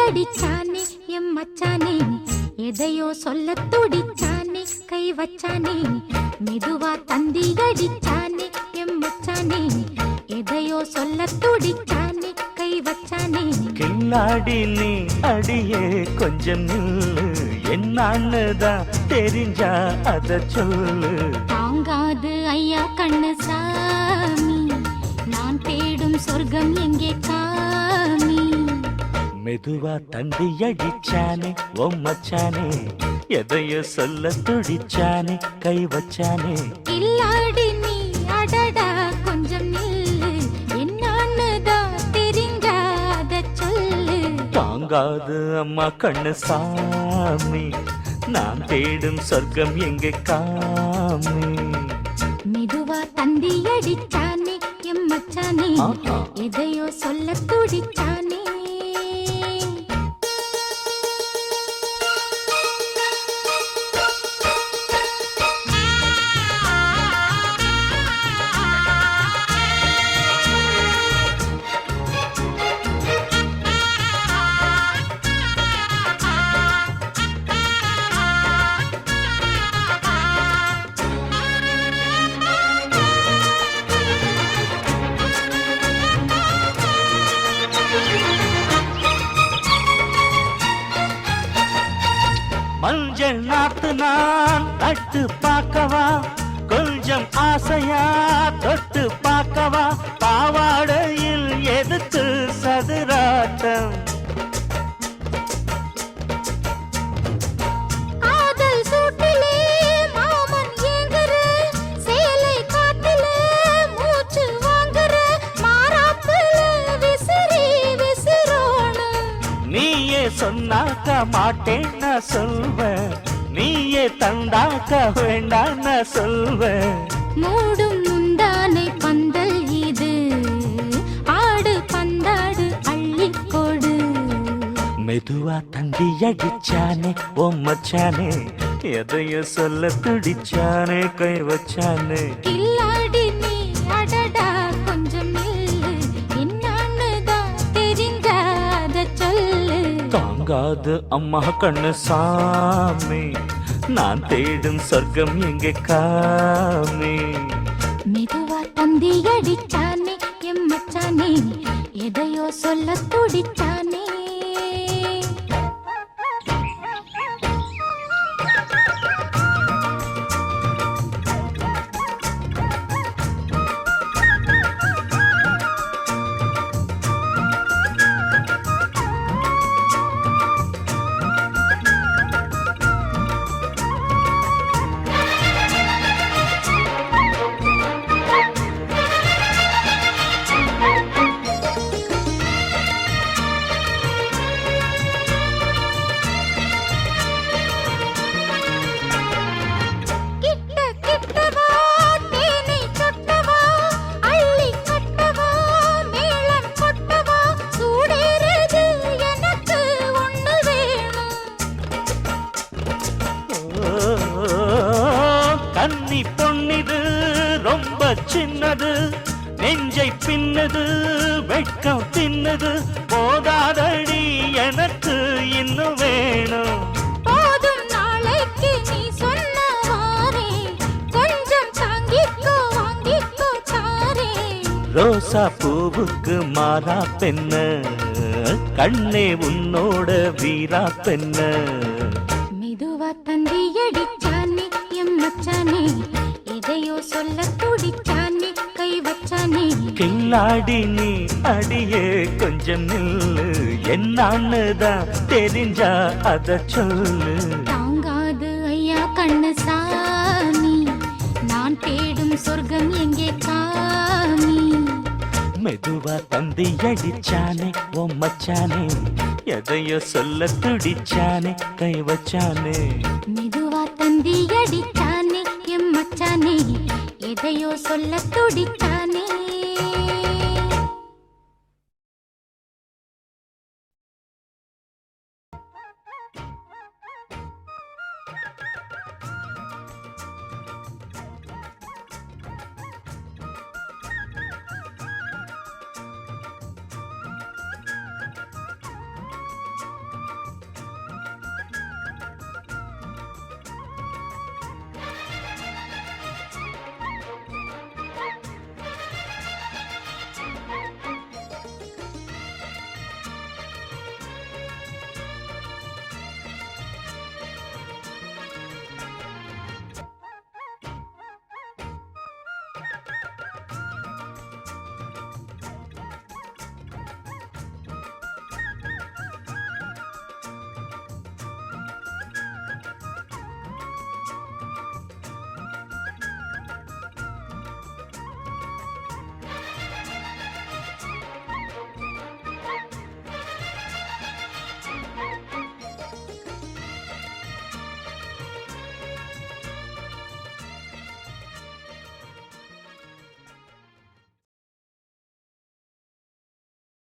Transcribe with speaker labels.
Speaker 1: அடிச்சானே M மச்சானே, எதையோ சொல்ல துடிச்சானே கை வச்சானே. மெதுவா தந்தி அடிச்சானே எம் மச்சானே, எதையோ சொல்ல துடிச்சானே கை வச்சானே.
Speaker 2: கில்லாடி நீ அடியே கொஞ்சம் நில்லு, என்னான்னுதான் தெரிஞ்சா அத சொல்லு.
Speaker 1: தாங்காது ஐயா கண்ணு சாமி, நான் தேடும் சொர்க்கம் எங்கே காமி.
Speaker 2: மெதுவா தந்தி அடிச்சானே ஓ மச்சானே, எதையோ சொல்ல துடிச்சானே கை வச்சானே.
Speaker 1: கில்லாடி நீ அடடா கொஞ்சம் நில்லு, என்னான்னுதான் தெரிஞ்சாத சொல்லு.
Speaker 2: தாங்காது அம்மா கண்ணு சாமி, நான் தேடும் சொர்க்கம் எங்கே காமி.
Speaker 1: மெதுவா தந்தி அடிச்சானே எம் மச்சானே, எதையோ சொல்ல துடிச்சானே.
Speaker 2: மஞ்சள் நாத்து நான் நட்டு பார்க்கவா, கொஞ்சம் ஆசையா தொட்டு பார்க்கவா. பாவாடையில் எதுக்கு சதுராட்டம்,
Speaker 1: காதல் சூட்டிலே மாமன் ஏங்குற, சேலை காட்டிலே மூச்சு வாங்குற, மாறாப்புல விசிறி விசிறோணும்.
Speaker 2: நீயே சொன்னாக்க மாட்டேன் நான் சொல்வேன், நீயே தந்தாக்க வேண்டாம் நான் சொல்வேன்.
Speaker 1: மூடும் முந்தானை பந்தல் இது, ஆடு பந்தாடு அள்ளிக்கொடு.
Speaker 2: மெதுவா தந்தி அடிச்சானே ஓ மச்சானே, எதையோ சொல்ல துடிச்சானே கை வச்சானே.
Speaker 1: கில்லாடி நீ அடடா கொஞ்சம் நில்லு, என்னான்னுதான் தெரிஞ்சாத சொல்லு.
Speaker 2: தாங்காது அம்மா கண்ணு சாமி, நான் தேடும் சொர்க்கம் எங்கே காமி.
Speaker 1: மெதுவா தந்தி அடிச்சானே எம் மச்சானே, எதையோ சொல்ல துடிச்சானே.
Speaker 2: கன்னி பொன்னிது ரொம்ப சின்னது, நெஞ்சை பின்னது வெட்கம் தின்னது. போதாதடி எனக்கு இன்னும் வேணும்.
Speaker 1: போதும் நாளைக்கு நீ சொன்னவாரே, கொஞ்சம் தாங்கிக்கோ வாங்கிக்கோ தாரே.
Speaker 2: ரோசா பூவுக்கு மாறா பெண்ண, கண்ணே உன்னோட வீரா பெண்ண.
Speaker 1: மெதுவா தந்தி அடிச்சானே எம் மச்சானே, எதையோ சொல்ல துடிச்சானே கை வச்சானே.
Speaker 2: கில்லாடி நீ அடியே கொஞ்சம் நில்லு, என்னான்னுதான் தெரிஞ்சா அத சொல்லு.
Speaker 1: தாங்காது ஐயா கண்ணு சாமி, நான் தேடும் சொர்க்கம் எங்கே காமி.
Speaker 2: மெதுவா தந்தி அடிச்சானே ஓ மச்சானே, எதையோ சொல்ல துடிச்சானே கை வச்சானே.
Speaker 1: மெதுவா தந்தி அடிச்சானே எம் மச்சானே, எதையோ சொல்ல துடிச்சானே.